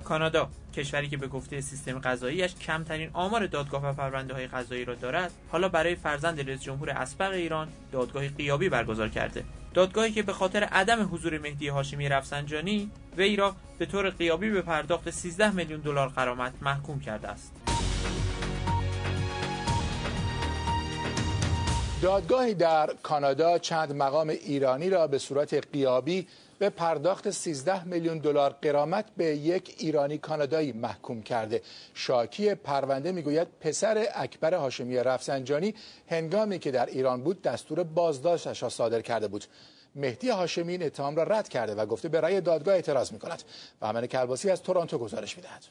کانادا، کشوری که به گفته سیستم قضاییش کمترین آمار دادگاه و پرونده‌های قضایی را دارد، حالا برای فرزند رئیس جمهور اسبق ایران دادگاه غیابی برگزار کرده. دادگاهی که به خاطر عدم حضور مهدی هاشمی رفسنجانی وی را به طور غیابی به پرداخت 13 میلیون دلار غرامت محکوم کرده است. دادگاهی در کانادا چند مقام ایرانی را به صورت غیابی به پرداخت 13 میلیون دلار غرامت به یک ایرانی کانادایی محکوم کرده. شاکی پرونده میگوید پسر اکبر هاشمی رفسنجانی هنگامی که در ایران بود دستور بازداشتش را صادر کرده بود. مهدی هاشمی این اتهام را رد کرده و گفته به رأی دادگاه اعتراض می‌کند. بهمن کلباسی از تورنتو گزارش می‌دهد.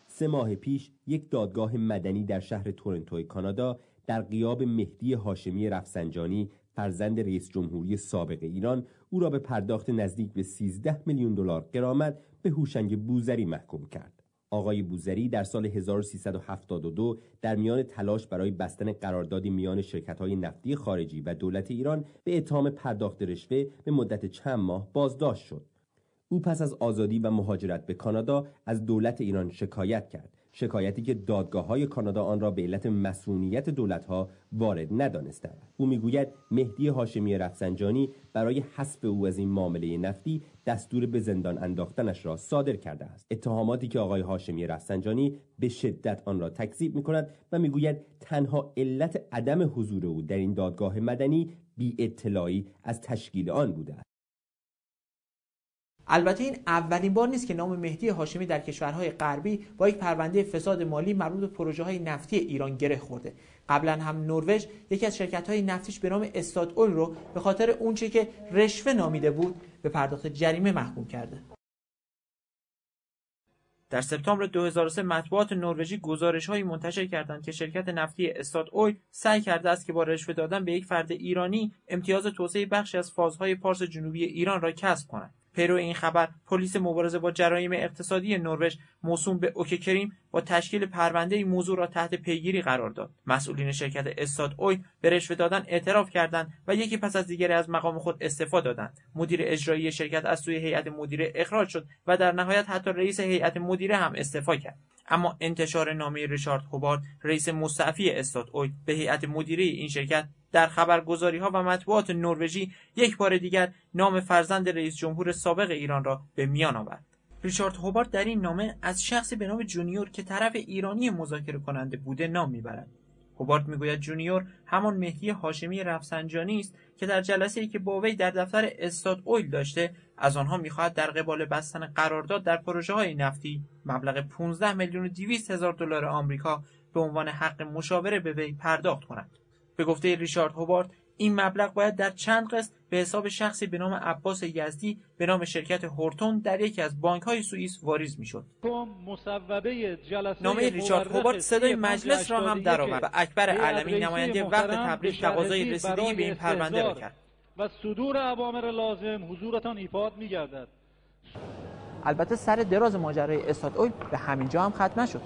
3 ماه پیش یک دادگاه مدنی در شهر تورنتو کانادا در غیاب مهدی هاشمی رفسنجانی فرزند رئیس جمهوری سابق ایران او را به پرداخت نزدیک به 13 میلیون دلار غرامت به هوشنگ بوذری محکوم کرد. آقای بوذری در سال 1372 در میان تلاش برای بستن قراردادی میان شرکت‌های نفتی خارجی و دولت ایران به اتهام پرداخت رشوه به مدت چند ماه بازداشت شد. او پس از آزادی و مهاجرت به کانادا از دولت ایران شکایت کرد، شکایتی که دادگاه‌های کانادا آن را به علت مسئولیت دولت‌ها وارد ندانستند. او میگوید مهدی هاشمی رفسنجانی برای حذف او از این معامله نفتی دستور به زندان انداختنش را صادر کرده است. اتهاماتی که آقای هاشمی رفسنجانی به شدت آن را تکذیب می‌کند و میگوید تنها علت عدم حضور او در این دادگاه مدنی بی اطلاعی از تشکیل آن بوده است. البته این اولین بار نیست که نام مهدی هاشمی در کشورهای غربی با یک پرونده فساد مالی مربوط به پروژه‌های نفتی ایران گره خورده. قبلا هم نروژ یکی از شرکت‌های نفتیش به نام استاد اول رو به خاطر اونچه که رشوه نامیده بود به پرداخت جریمه محکوم کرده. در سپتامبر 2003 مطبوعات نروژی گزارش‌هایی منتشر کردند که شرکت نفتی استاد اویل سعی کرده است که با رشوه دادن به یک فرد ایرانی امتیاز توسعه بخشی از فازهای پارس جنوبی ایران را کسب کند. پیرو این خبر، پلیس مبارزه با جرایم اقتصادی نروژ موسوم به اوککریم با تشکیل پرونده این موضوع را تحت پیگیری قرار داد. مسئولین شرکت استاد اویل به رشوه دادن اعتراف کردند و یکی پس از دیگری از مقام خود استعفا دادند. مدیر اجرایی شرکت از سوی هیئت مدیره اخراج شد و در نهایت حتی رئیس هیئت مدیره هم استعفا کرد. اما انتشار نامه ریچارد هوبارد، رئیس مستعفی استاد اویل به هیئت مدیره این شرکت در خبرگزاری‌ها و مطبوعات نروژی یک بار دیگر نام فرزند رئیس جمهور سابق ایران را به میان آورد. ریچارد هوبارد در این نامه از شخصی به نام جونیور که طرف ایرانی مذاکره کننده بوده نام میبرد. هوبارد میگوید جونیور همان مهدی هاشمی رفسنجانی است که در جلسه‌ای که با وی در دفتر استاد اویل داشته از آنها می‌خواهد در قبال بستن قرارداد در پروژه‌های نفتی مبلغ 15 میلیون و 200 هزار دلار آمریکا به عنوان حق مشاوره به وی پرداخت کند. به گفته ریچارد هوبارد این مبلغ باید در چند قسط به حساب شخصی به نام عباس یزدی به نام شرکت هورتون در یکی از بانک‌های سوئیس واریز می‌شد. نامه ریچارد هوبارد صدای مجلس را هم درآورد و اکبر علمی نماینده وقت تبریز تقاضای رسیدگی به این پرونده را کرد و صدور اوامر لازم حضورتان ایفاد می‌گردد. البته سر دراز ماجرای استاد اویل به همین جا هم ختم نشد.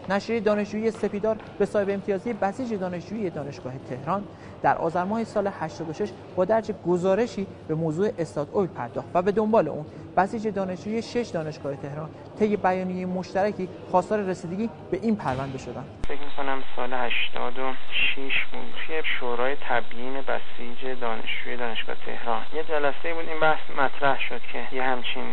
نشریه دانشجویی سپیدار به صاحب امتیازی بسیج دانشجویی دانشگاه تهران در آذر ماه سال 86 با درج گزارشی به موضوع استاد اویل پرداخت و به دنبال اون بسیج دانشجویی 6 دانشگاه تهران طی بیانیه مشترکی خواستار رسیدگی به این پرونده شدند. فکر می‌کنم سال 86 بود که شورای تبیین بسیج دانشجویی دانشگاه تهران یه جلسه بود این بحث مطرح شد که یه همچین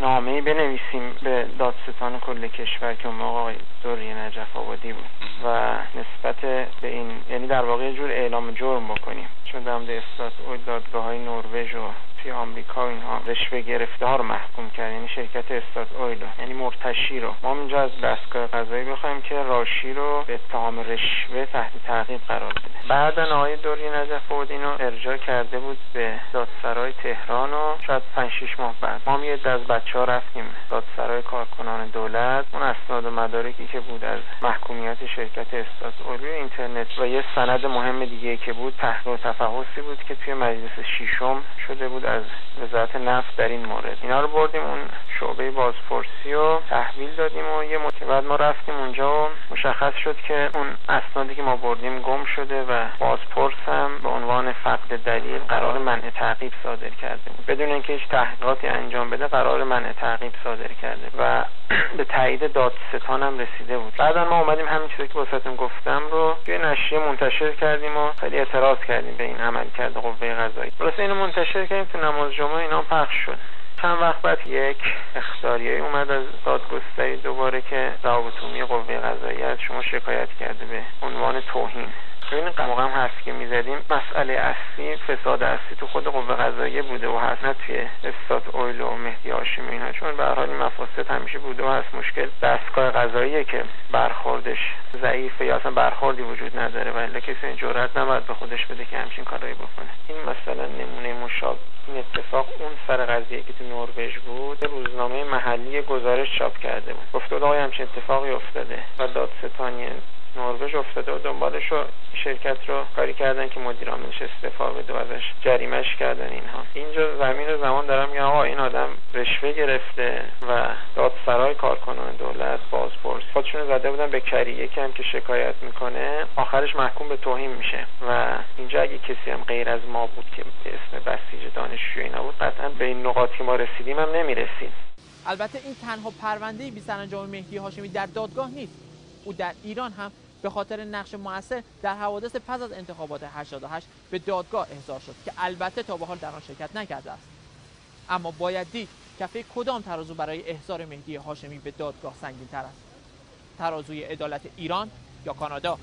نامه‌ای بنویسیم به دادستان کل کشور که اون موقع دوری نجف آبادی بود و نسبت به این یعنی در واقع یه جور اعلام جرم بکنیم، چون در مورد استاد اویل دادگاه‌های نروژ و توی آمریکا اینها رشوه گرفتار محکوم کرد، یعنی شرکت استاد اویل یعنی مرتشی رو ما اینجا از دستگاه قضایی بخوایم که راشی رو به اتهام رشوه تحت تعقیب قرار بده. بعد آقای دوری نجف آبادی اینو ارجاع کرده بود به دادسرای تهران و شاید 5-6 ماه بعد ما یه از بچه‌ها رفتیم دادسرای کارکنان دولت، اون اسناد و مدارکی که بود از محکومیت شرکت استاد اویل اینترنت و یه سند مهم دیگه که بود تحقیق و تفحصی بود که توی مجلس ششم شده بود از وزارت نفت در این مورد. اینا رو بردیم اون شعبه بازپرسی و تحویل دادیم و یه بعد ما رفتیم اونجا و مشخص شد که اون اسنادی که ما بردیم گم شده و بازپرس هم به عنوان فقد به دلیل قرار منع تعقیب صادر کرده بود. بدون اینکه هیچ تحقیقاتی انجام بده قرار منع تعقیب صادر کرده و به تایید دادستان هم رسیده بود. بعدا ما اومدیم همین چیزی که واسهتون گفتم رو توی نشریه منتشر کردیم و خیلی اعتراض کردیم به این عملکرد قوه قضاییه. درسته اینو منتشر کردیم، تو نماز جمعه اینا پخش شد. چند وقت بعد یک اخطاریه اومد از دادگستری دوباره که روابط عمومی قوه قضاییه از شما شکایت کرده به عنوان توهین. این موقع هم حرفی که میزدیم مسئله اصلی فساد اصلی تو خود قوه قضاییه بوده و هست، نه توی استاد اویل و مهدی هاشمی اینا، چون به هر حال این مفاسد همیشه بوده و هست. مشکل دستگاه قضاییه که برخوردش ضعیفه یا اصلا برخوردی وجود نداره و الا کسی این جرئت نباید به خودش بده که همچین کارایی بکنه. این مثلا نمونه مشابه این اتفاق اون سر قضیه که تو نروژ بود، روزنامه محلی گزارش چاپ کرده بود، گفته بود آقای همچین اتفاقی افتاده و دادستانی نروژ افتاده و دنبالش شرکت رو کاری کردن که مدیر عاملش استعفا بده و ازش جریمه‌اش کردن. اینها اینجا زمین و زمان دارم میگم آقا این آدم رشوه گرفته و دادسرای کارکنان دولت بازپرس خودشون زده بودن به کریه که هم که شکایت میکنه آخرش محکوم به توهین میشه و اینجا اگه کسی هم غیر از ما بود که به اسم بسیج دانشجو اینا بود قطعا به این نقاطی که ما رسیدیم هم نمیرسید. البته این تنها پرونده بی سرانجام مهدی هاشمی در دادگاه نیست. او در ایران هم به خاطر نقش مؤثر در حوادث پس از انتخابات 88 به دادگاه احضار شد که البته تا به حال در آن شرکت نکرده است. اما باید دید کفه کدام ترازو برای احضار مهدی هاشمی به دادگاه سنگین‌تر است: ترازوی عدالت ایران یا کانادا؟